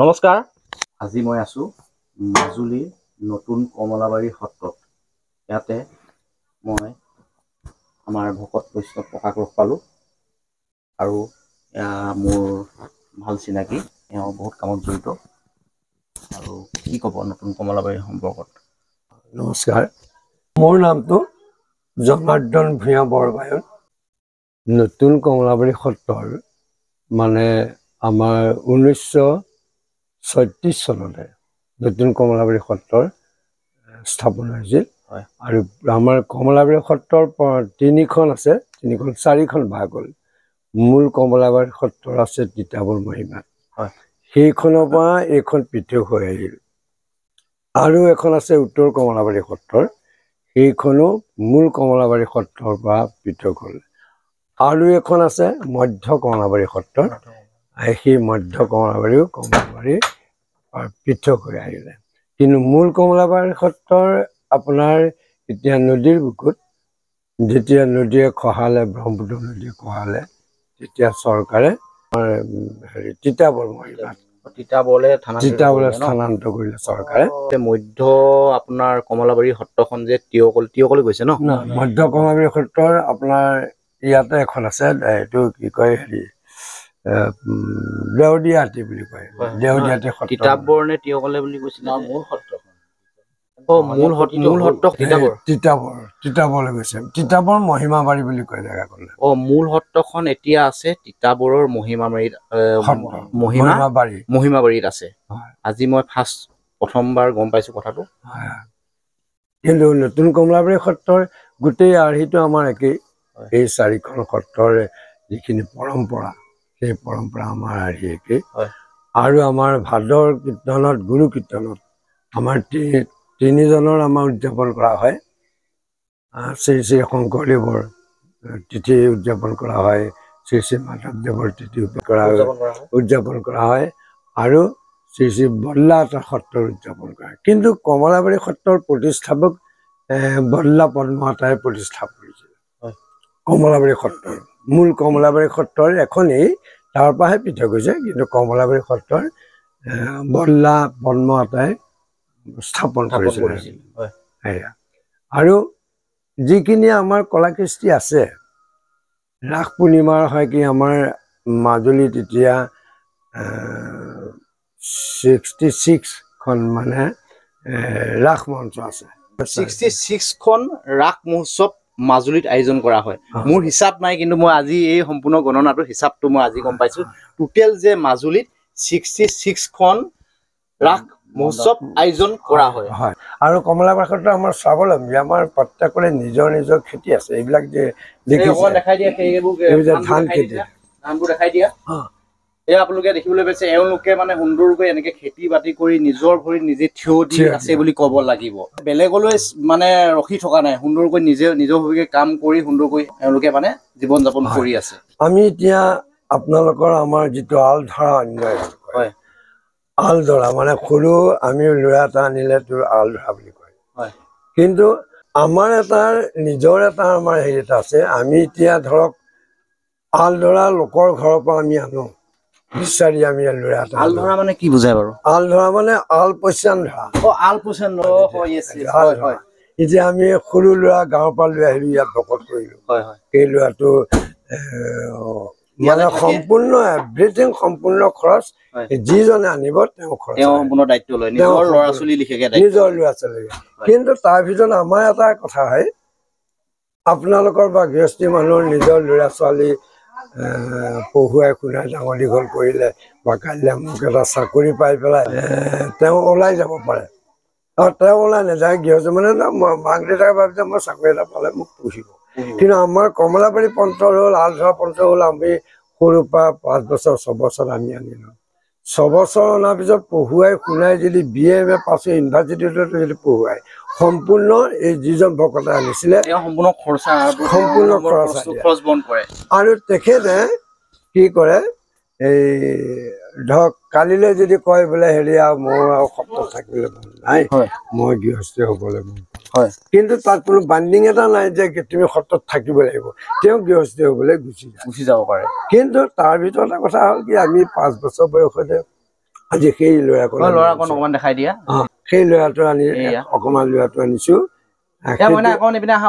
নমস্কাৰ। আজি মই আছোঁ মাজুলীৰ নতুন কমলাবাৰী সত্ৰত। ইয়াতে মই আমাৰ ভকত বৈষ্ণৱ প্ৰকাশ ৰস পালোঁ আৰু মোৰ ভাল চিনাকি, তেওঁ বহুত কামত জড়িত। আৰু কি ক'ব নতুন কমলাবাৰীৰ সম্পৰ্কত? নমস্কাৰ, মোৰ নামটো জনাৰ্দন ভূঞা বৰবায়ন। নতুন কমলাবাৰী সত্ৰৰ মানে আমাৰ 1936 চনতে নতুন কমলাবাৰী সত্ৰৰ স্থাপন হৈছিল। আৰু আমাৰ কমলাবাৰী সত্ৰৰ তিনিখন আছে, চাৰিখন ভাগ হ'ল। মূল কমলাবাৰী সত্ৰৰ আছে তিতাবৰ মহিমা, সেইখনৰ পৰা এইখন পৃথক হৈ আহিল। আৰু এখন আছে উত্তৰ কমলাবাৰী সত্ৰৰ, সেইখনো মূল কমলাবাৰী সত্ৰৰ পৰা পৃথক হ'ল। আৰু এখন আছে মধ্য কমলাবাৰী সত্ৰৰ, সেই মধ্য কমলাবাৰীও কমলাবাৰীৰ পৃথক হৈ আহিলে। কিন্তু মূল কমলাবাৰী সত্ৰৰ আপোনাৰ এতিয়া নদীৰ বুকুত, যেতিয়া নদীয়ে খহালে, ব্ৰহ্মপুত্ৰ নদীয়ে খহালে, তেতিয়া চৰকাৰে তিতাবৰ মহিমাত তিতাবৰলৈ স্থানান্তৰ কৰিলে চৰকাৰে। মধ্য আপোনাৰ কমলাবাৰী সত্ৰখন যে তিয়কলৈ গৈছে ন? মধ্য কমলাবাৰী সত্ৰৰ আপোনাৰ ইয়াতে এখন আছে, এইটো কি কয় দেওদিয়াহাটী বুলি কয়, দেওদিয়াহাটী সত্ৰ। তিতাবৰ নে তিয়কলে বুলি কৈছিলে? মূল সত্ৰখন মূল সত্ৰ তিতাবৰলৈ গৈছে, তিতাবৰ মহিমাবাৰী বুলি কয় জেগাখন। মূল সত্ৰখন এতিয়া আছে তিতাবৰৰ মহিমাবাৰীত আছে। আজি মই প্ৰথমবাৰ গম পাইছো কথাটো। কিন্তু নতুন কমলাবাৰী সত্ৰৰ গোটেই আৰ্হিটো আমাৰ একেই। এই চাৰিখন সত্ৰৰ যিখিনি পৰম্পৰা, সেই পৰম্পৰা আমাৰ আৰ্হি একেই। আৰু আমাৰ ভাদৰ কীৰ্তনত, গুৰু কীৰ্তনত আমাৰ তিনিজনৰ আমাৰ উদযাপন কৰা হয়। শ্ৰী শ্ৰী শংকৰদেৱৰ তিথি উদযাপন কৰা হয়, শ্ৰী শ্ৰী মাধৱদেৱৰ তিথি উদযাপন কৰা হয়, আৰু শ্ৰী শ্ৰী বল্লাতৰ সত্ৰৰ উদযাপন কৰা হয়। কিন্তু কমলাবাৰী সত্ৰৰ প্ৰতিষ্ঠাপক বল্লা পদ্মাৱতাৰে প্ৰতিষ্ঠা কৰিছিল কমলাবাৰী সত্ৰৰ। মূল কমলাবাৰী সত্ৰৰ এখনেই, তাৰ পৰাহে পৃথক হৈছে, কিন্তু কমলাবাৰী সত্ৰৰ বল্লা পদ্মাৱতাৰে স্থাপন কৰিছিল। আৰু যিখিনি আমাৰ কলাকৃষ্টি আছে, ৰাস পূৰ্ণিমাৰ হয় কি আমাৰ মাজুলীত এতিয়া 66খন মানে ৰাস মঞ্চ আছে। 66খন ৰাস মহোৎসৱ মাজুলীত আয়োজন কৰা হয়। মোৰ হিচাপ নাই, কিন্তু মই আজি এই সম্পূৰ্ণ গণনাটোৰ হিচাপটো মই আজি গম পাইছো। টোটেল যে মাজুলীত 66খন ৰাস মহোৎসৱ আয়োজন কৰা হয়। আৰু কমলাবাৰী সত্ৰ আমাৰ স্বাৱলম্বী, আমাৰ প্ৰত্যেকৰে নিজৰ নিজৰ খেতি আছে। এইবিলাক যে দেখাই দিয়া, ধান খেতি, ধানবোৰ দেখাই দিয়া। এয়া আপোনালোকে দেখিবলৈ পাইছে, এওঁলোকে মানে সুন্দৰকৈ এনেকে খেতি বাতি কৰি নিজৰ ভৰিত নিজে থিয় দি আছে বুলি ক'ব লাগিব। বেলেগলৈ মানে ৰখি থকা নাই, সুন্দৰকৈ নিজৰভাৱে কাম কৰি সুন্দৰকৈ এওঁলোকে মানে জীৱন যাপন কৰি আছে। আমি এতিয়া আপোনালোকৰ আমাৰ যিটো আলধৰা অন্যায় হয়, আলধৰা মানে সৰু আমি ল'ৰা এটা আনিলে তোৰ আলধৰা বুলি কয়। কিন্তু আমাৰ নিজৰ এটা আমাৰ হেৰি এটা আছে। আমি এতিয়া ধৰক আলধৰা লোকৰ ঘৰৰ পৰা আমি আনো বিচাৰি, আমি ল'ৰা এটা। আলধৰা মানে কি বুজায় বাৰু? আলধৰা মানে আলপৈচান ধৰা। এতিয়া আমি সৰু ল'ৰা গাঁৱৰ পৰা লৈ আহিলো, ইয়াত ভকত কৰিলো। সেই ল'ৰাটো মানে সম্পূৰ্ণ এভৰিথিং, সম্পূৰ্ণ খৰচ যিজনে আনিব তেওঁ সম্পূৰ্ণ দায়িত্ব লয়, নিজৰ ল'ৰা ছোৱালী লিখেগে, নিজৰ ল'ৰা ছোৱালী। কিন্তু তাৰ ভিতৰত আমাৰ এটা কথা হয়, আপোনালোকৰ বা গৃহস্থী মানুহৰ নিজৰ ল'ৰা ছোৱালী পঢ়ুৱাই শুনাই ডাঙৰ দীঘল কৰিলে, বা কাইলৈ মোক এটা চাকৰি পাই পেলাই তেওঁ ওলাই যাব পাৰে। আৰু তেওঁ ওলাই নাযায়, গৃহস্থী মানে মাক দেউতাকে ভাবিছে মই চাকৰি এটা পালে মোক পুহিব। কিন্তু আমাৰ কমলাবাৰী পঞ্চৰ হ'ল, আলধৰা পঞ্চৰ হ'ল, আমি সৰুৰ পৰা 5 বছৰ 6 বছৰ আমি আনিলো। 6 বছৰ অনাৰ পিছত পঢ়ুৱাই শুনাই যদি BA MA পাছ হৈ ইউনিভাৰ্চিটিতো যদি পঢ়ুৱাই, সম্পূৰ্ণ এই যিজন ভকতে আনিছিলে সম্পূৰ্ণ খৰচ বহন কৰে। আৰু তেখেতে কি কৰে, এই ধৰক কালিলৈ যদি কয় বোলে হেৰি আৰু মোৰ আৰু সত্ৰত থাকিবলৈ মন নাই, মই গৃহস্থী হ'বলৈ মন। কিন্তু তাত কোনো বাণ্ডিং এটা নাই যে তুমি সত্ৰত থাকিব লাগিব, তেওঁ গৃহস্থী হ'বলৈ গুচি যাব পাৰে। কিন্তু তাৰ ভিতৰত এটা কথা হ'ল কি, আমি 5 বছৰ বয়সতে আজি সেই ল'ৰাকণ অকমান দেখাই দিয়া সেই ল'ৰাটো আনি অকণমান ল'ৰাটো আনিছো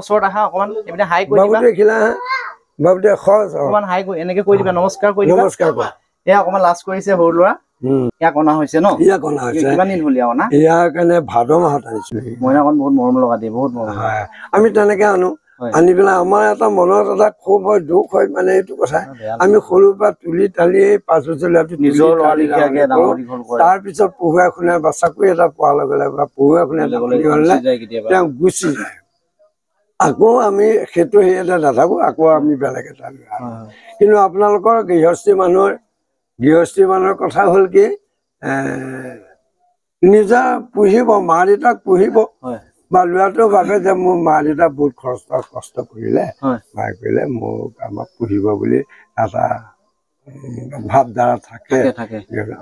ওচৰত আহা অকমান হাই কৰি বাবু দেখিলা বাবু দে খৰচ অকমান হাই কৰি এনেকে কৰি দিবা নমস্কাৰ কৰি দিবা নমস্কাৰ কৰা এয়া অকমান লাজ কৰিছে সৰু ল'ৰা ইয়াক অনা হৈছে ন ইয়াক অনা হৈছে কিমান দিন হ'ল ইয়াক অনা ইয়াৰ কাৰণে ভাদ মাহত আনিছো মইনাকণ বহুত মৰম লগা দিয়ে বহুত মৰম আমি তেনেকে আনো আনি পেলাই আমাৰ এটা মনত এটা ক্ষোভ হয় দুখ হয় মানে এইটো কথা আমি সৰুৰ পৰা তুলি তালি 5 বছৰ ল'ৰাটো নিজৰ ল'ৰা লিখিয়াকে ডাঙৰ দীঘল কৰে তাৰপিছত পঢ়ুৱাই শুনাই বা চাকৰি এটা পোৱাৰ লগে লগে বা পঢ়ুৱাই শুনাই তেওঁ গুচি যায় আকৌ আমি সেইটো হেৰিয়াতে নাথাকো আকৌ আমি বেলেগ এটা কিন্তু আপোনালোকৰ গৃহস্থী মানুহৰ কথা হ'ল কি নিজা পুহিব মা দেউতাক পুহিব বা ল'ৰাটোৰ বাবে যে মোৰ মা দেউতা বহুত কষ্ট কৰিলে মায়ে কৰিলে মোক আমাক পুহিব বুলি এটা ভাৱধাৰা থাকে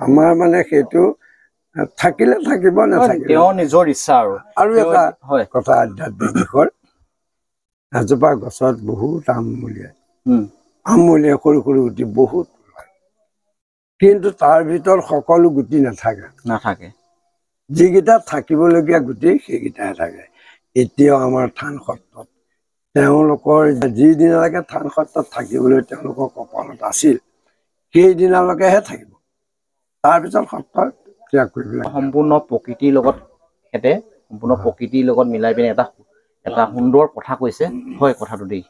আমাৰ মানে সেইটো থাকিলে থাকিব নাথাকিলে নিজৰ ইচ্ছা আৰু এটা কথা আধ্যাত্মিক দিশৰ এজোপা গছত বহুত আম মূলিয়াই সৰু সৰু গুটি বহুত কিন্তু তাৰ ভিতৰত সকলো গুটি নাথাকে যিকেইটা থাকিবলগীয়া গুটি সেইকেইটাহে থাকে এতিয়াও আমাৰ থান সত্ৰত তেওঁলোকৰ যিদিনালৈকে থান সত্ৰত থাকিবলৈ তেওঁলোকৰ কপালত আছিল সেইদিনালৈকেহে থাকিব তাৰপিছত সত্ৰ ত্যাগ কৰিব লাগে সম্পূৰ্ণ প্ৰকৃতিৰ লগত মিলাই পিনে এটা সুন্দৰ কথা কৈছে হয় কথাটো দেই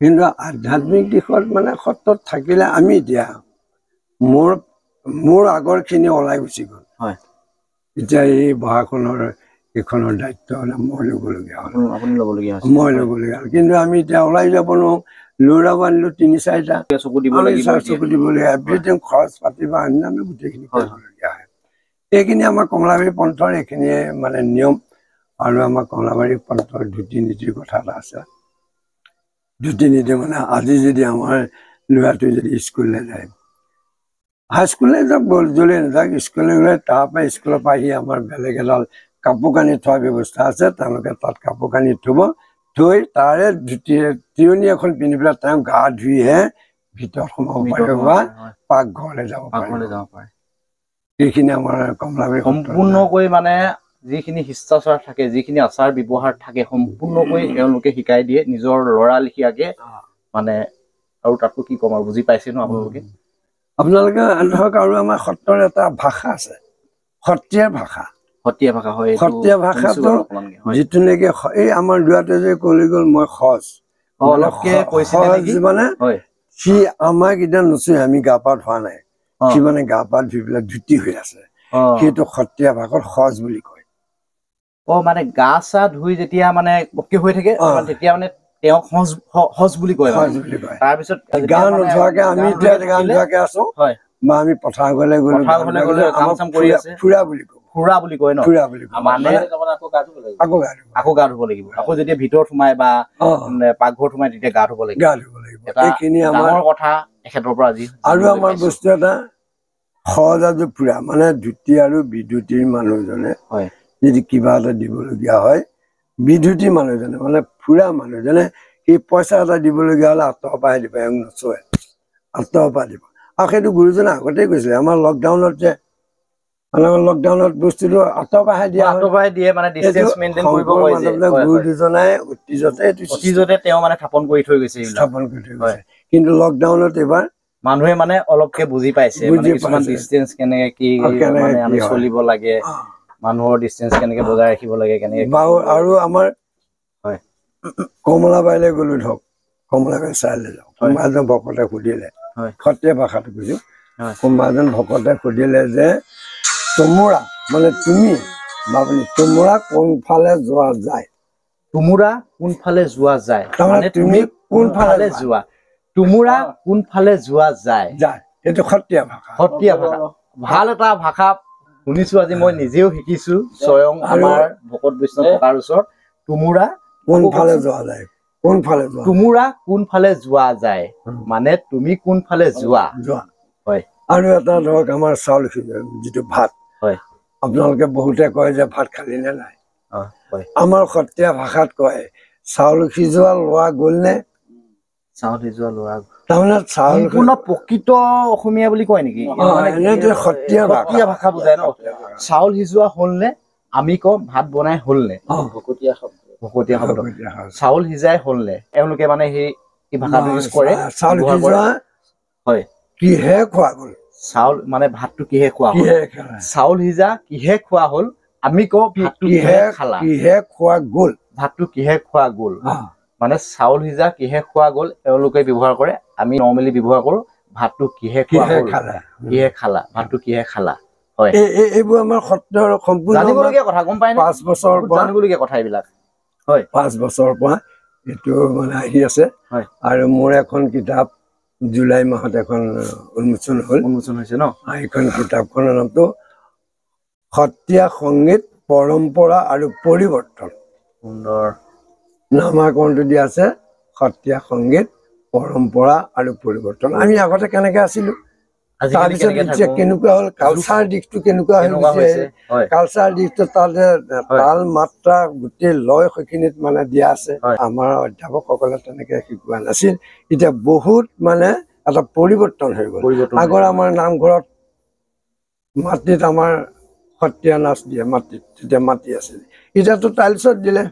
কিন্তু আধ্যাত্মিক দিশত মানে সত্ৰত থাকিলে আমি এতিয়া মোৰ আগৰখিনি ওলাই গুচি গ'ল এতিয়া এই বহাখনৰ এইখনৰ দায়িত্ব মই ল'বলগীয়া হ'ল কিন্তু আমি এতিয়া ওলাই যাব নোৱাৰো ল'ৰাও আনিলো 3-4টা চকু দিব লাগিব এভৰিথিং খৰচ পাতি বা অন্যান্য গোটেইখিনি কৰিবলগীয়া হয় এইখিনি আমাৰ কমলাবাৰী পন্থৰ এইখিনিয়ে মানে নিয়ম আৰু আমাৰ কমলাবাৰী পন্থৰ ধুতি নীতিৰ কথা এটা আছে ধুতি নীতি মানে আজি যদি আমাৰ ল'ৰাটো যদি স্কুললৈ যায় হাইস্কুললৈ যাওক জ্বলি নাযাওক স্কুললৈ গ'লে তাৰপৰা স্কুলৰ পৰা আহি আমাৰ বেলেগ এডাল কাপোৰ কানি থোৱাৰ ব্যৱস্থা আছে তেওঁলোকে তাত কাপোৰ কানি থৈ তাৰে তিৰণি এখন পিন্ধি পেলাই তেওঁ গা ধুইহে ভিতৰত সোমাব পাৰিব বা পাকঘৰলৈ যাব পাৰে এইখিনি আমাৰ কমলাবাৰী সম্পূৰ্ণকৈ মানে যিখিনি শিষ্টাচাৰ থাকে যিখিনি আচাৰ ব্যৱহাৰ থাকে সম্পূৰ্ণকৈ তেওঁলোকে শিকাই দিয়ে নিজৰ ল'ৰা লিখিয়াকে মানে আৰু তাতকৈ কি ক'ম আৰু বুজি পাইছে ন আপোনালোকে ধৰক আৰু আমাৰ সত্ৰৰ এটা ভাষা আছে সত্ৰীয়া ভাষাটো যিটো নেকি এই আমাৰ ল'ৰাটোৱে যে কৈ গ'ল মই সজ মানে সি আমাক এতিয়া নচুৱে আমি গা পা ধোৱা নাই সি মানে গা পা ধুই পেলাই ধুতি হৈ আছে সেইটো সত্ৰীয়া ভাষাত সজ বুলি কয় মানে গা চা ধুই যেতিয়া মানে পক্কি হৈ থাকে তেতিয়া মানে তেওঁ সজ বুলি কয় তাৰপিছত গা নোধোৱাকে আমি এতিয়া গা নোধোৱাকে আছো বা আমি পথাৰ গ'লে ফুৰা বুলি কয় মানে আকৌ গা ধুব লাগিব আকৌ যেতিয়া ভিতৰত সোমাই বা পাকঘৰত সোমাই তেতিয়া গা ধুব লাগিব এইখিনি আমাৰ কথা এখেতৰ পৰা আজি আৰু আমাৰ বস্তু এটা সহজাত ফুৰা মানে ধুতি আৰু বিধুতিৰ মানুহজনে যদি কিবা এটা দিবলগীয়া হয় বিধুতি মানুহজনে মানে ফুৰা মানুহজনে সেই পইচা এটা দিবলগীয়া হ'লে আঁতৰৰ পৰাহে দিব নচয় আঁতৰৰ পৰা দিব আৰু সেইটো গুৰুজনে আগতেই কৈছিলে আমাৰ লকডাউনত বস্তুটো আঁতৰৰ পৰাহে দিয়ে মানে ডিসটেন্স মেইনটেইন কৰিব কয় যে গুৰু দুজনাই অতীজতে তেওঁ মানে স্থাপন কৰি থৈ গৈছে কিন্তু লকডাউনত এবাৰ মানুহে মানে অলপকে বুজি পাইছে কিছুমান ডিসটেন্স কেনেকে কি মানে আমি চলিব লাগে মানুহৰ ডিসটেন্স কেনেকে বজাই ৰাখিব লাগে কেনেকে আৰু আমাৰ কমলাবাৰীলৈ গ'লো ধৰক কমলাবাৰী চাইলৈ যাওঁ কোনোবা এজন ভকতে সুধিলে সত্ৰীয়া ভাষাটো কৈছো কোনোবা এজন ভকতে সুধিলে যে তোমোৰা মানে তুমি তোমোৰা কোনফালে যোৱা যায় তাৰমানে তুমি কোনফালে যোৱা তোমোৰা কোনফালে যোৱা যায় এইটো সত্ৰীয়া ভাষা ভাল এটা ভাষা শুনিছো আজি মই নিজেও শিকিছো স্বয়ং আমাৰ ভকত বৈষ্ণৱ ককাৰ ওচৰত তোমোৰা কোনফালে যোৱা যায় মানে তুমি কোনফালে যোৱা আৰু এটা ধৰক আমাৰ চাউল যিটো ভাত আপোনালোকে বহুতে কয় যে ভাত খালি নে নাই আমাৰ সত্ৰীয়া ভাষাত কয় চাউল সিজোৱা লোৱা গ'ল নে তাৰমানে চাউল সম্পূৰ্ণ প্ৰকৃত অসমীয়া বুলি কয় নেকি সত্ৰীয়া ভাষা বুজাই ন চাউল সিজোৱা হ'ল নে আমি কওঁ ভাত বনাই হ'ল নে ভকতীয়া শব্দ চাউল সিজাই হ'ল নে এওঁলোকে মানে সেই ভাষাটো ইউজ কৰে চাউল সিজোৱা হয় কিহে খোৱা গ'ল চাউল মানে ভাতটো কিহে খোৱা হ'ল চাউল সিজা কিহে খোৱা হ'ল আমি কওঁ ভাতটো কিহে খালা কিহে খোৱা গ'ল ভাতটো কিহে খোৱা গ'ল মানে চাউল সিজা কিহে খোৱা গ'ল এওঁলোকে ব্যৱহাৰ কৰে আমি নৰ্মেলি ব্যৱহাৰ কৰোঁ ভাতটো কিহে খোৱা হ'ল কিহে খালা ভাতটো কিহে খালা হয় এইবোৰ আমাৰ সত্ৰৰ সম্পূৰ্ণ জানিবলগীয়া কথা গম পায় 5 বছৰৰ পৰা জানিবলগীয়া কথা এইবিলাক হয় 5 বছৰৰ পৰা এইটো মানে আহি আছে আৰু মোৰ এখন কিতাপ জুলাই মাহত এখন উন্মোচন হৈছে ন এইখন কিতাপখনৰ নামটো সত্ৰীয়া সংগীত পৰম্পৰা আৰু পৰিৱৰ্তন সুন্দৰ নামাকৰণটো দিয়া আছে সত্ৰীয়া সংগীত পৰম্পৰা আৰু পৰিৱৰ্তন আমি আগতে কেনেকে আছিলো তাৰপিছত এতিয়া কেনেকুৱা হ'ল কালচাৰ দিশটো কেনেকুৱা হৈ গৈছে কালচাৰ দিশটো তাতে তাল মাত্ৰা গোটেই লয় সেইখিনিত মানে দিয়া আছে আমাৰ অধ্যাপকসকলে তেনেকে শিকোৱা নাছিল এতিয়া বহুত মানে এটা পৰিৱৰ্তন হৈ গ'ল আগৰ আমাৰ নামঘৰত মাটিত আমাৰ সত্ৰীয়া নাচ দিয়ে মাটিত তেতিয়া মাটি আছিল এতিয়াতো টাইলছত দিলে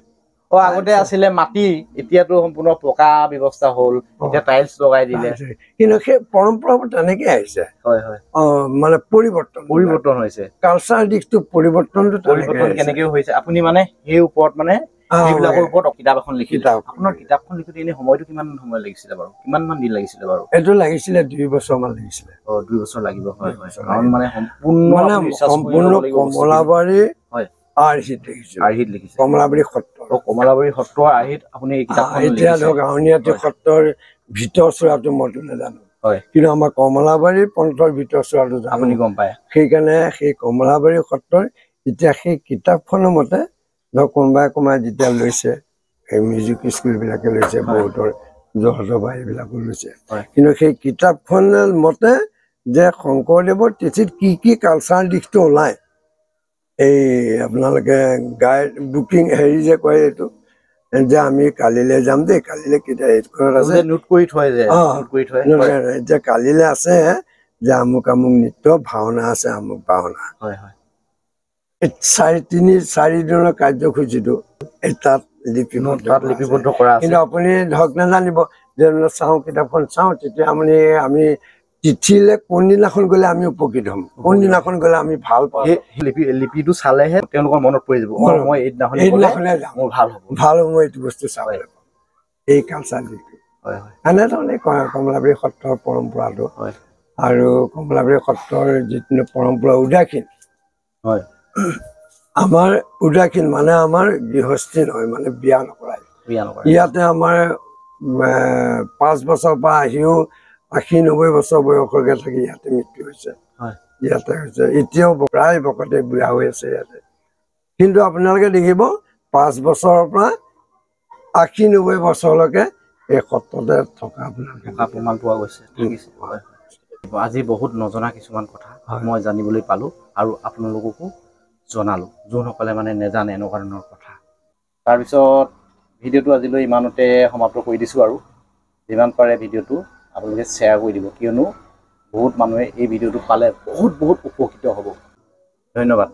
আগতে আছিলে মাটি এতিয়াতো সম্পূৰ্ণ পকা ব্যৱস্থা হ'ল এতিয়া টাইলছ লগাই দিলে কিন্তু সেই পৰম্পৰাবোৰ তেনেকে আহিছে মানে পৰিৱৰ্তন হৈছে কালচাৰ দিশটো পৰিৱৰ্তনটো কেনেকে হৈছে আপুনি মানে সেই ওপৰত মানে সেইবিলাকৰ ওপৰত কিতাপ এখন লিখিলে আপোনাৰ কিতাপখন লিখোতে এনে সময়টো কিমান সময় লাগিছিলে বাৰু কিমান মান দিন লাগিছিলে বাৰু এইটো লাগিছিলে 2 বছৰ মান লাগিছিলে 2 বছৰ লাগিব কাৰণ মানে সম্পূৰ্ণ কমলাবাৰী আৰ্হিত লিখিছে কমলাবাৰী সত্ৰৰ আৰ্হিত আপুনি এই কিতাপখন এতিয়া ধৰক আউনীআটী সত্ৰৰ ভিতৰ চোৱাটো মইতো নাজানো কিন্তু আমাৰ কমলাবাৰী পন্থৰ ভিতৰ চোৱাটো আপুনি গম পায় সেইকাৰণে সেই কমলাবাৰী সত্ৰৰ এতিয়া সেই কিতাপখনৰ মতে ধৰক কোনোবাই যেতিয়া লৈছে সেই মিউজিক স্কুলবিলাকে লৈছে বহুতৰ জহতবা এইবিলাকো লৈছে কিন্তু সেই কিতাপখনৰ মতে যে শংকৰদেৱৰ তিথিত কি কি কালচাৰ দিশটো ওলায় এই আপোনালোকে গাইড বুকিং হেৰি যে কয় এইটো যে আমি কালিলৈ যাম দেই কালিলৈ কেতিয়া এইখনত আছে নোট কৰি থয় এতিয়া কালিলৈ আছে যে আমুক আমুক নৃত্য ভাওনা আছে আমুক ভাওনা 4 দিনৰ কাৰ্যসূচীটো তাত লিপিবদ্ধ কৰা কিন্তু আপুনি ধৰক নাজানিব যে চাওঁ কিতাপখন চাওঁ তেতিয়া আমি তিথিলে কোনদিনাখন গ'লে আমি উপকৃত হ'ম কোনদিনাখন গ'লে আমি ভাল পাওঁ লিপিটো চালেহে তেওঁলোকৰ মনত পৰি যাব মই এইদিনাখনে ভাল হ'ব এইটো বস্তু চাব এই কালচাৰ দিশটো এনেধৰণে কমলাবাৰী সত্ৰৰ পৰম্পৰাটো আৰু কমলাবাৰী সত্ৰৰ যিটো পৰম্পৰা উদাসীন আমাৰ উদাসীন মানে আমাৰ গৃহস্থী নহয় মানে বিয়া নকৰাই ইয়াতে আমাৰ 5 বছৰ পৰা আহিও 80-90 বছৰ বয়সলৈকে থাকি ইয়াতে মৃত্যু হৈছে ইয়াতে হৈছে এতিয়াও প্ৰায় ভকতে বুঢ়া হৈ আছে ইয়াতে কিন্তু আপোনালোকে দেখিব 5 বছৰৰ পৰা 80-90 বছৰলৈকে এই সত্ৰতে থকা আপোনালোকে প্ৰমাণ পোৱা গৈছে আজি বহুত নজনা কিছুমান কথা মই জানিবলৈ পালোঁ আৰু আপোনালোককো জনালোঁ যোনসকলে মানে নেজানে এনেকুৱা ধৰণৰ কথা তাৰপিছত ভিডিঅ'টো আজিলৈ ইমানতে সমাপ্ত কৰি দিছোঁ আৰু যিমান পাৰে ভিডিঅ'টো আপোনালোকে শ্বেয়াৰ কৰি দিব কিয়নো বহুত মানুহে এই ভিডিঅ'টো পালে বহুত উপকৃত হ'ব ধন্যবাদ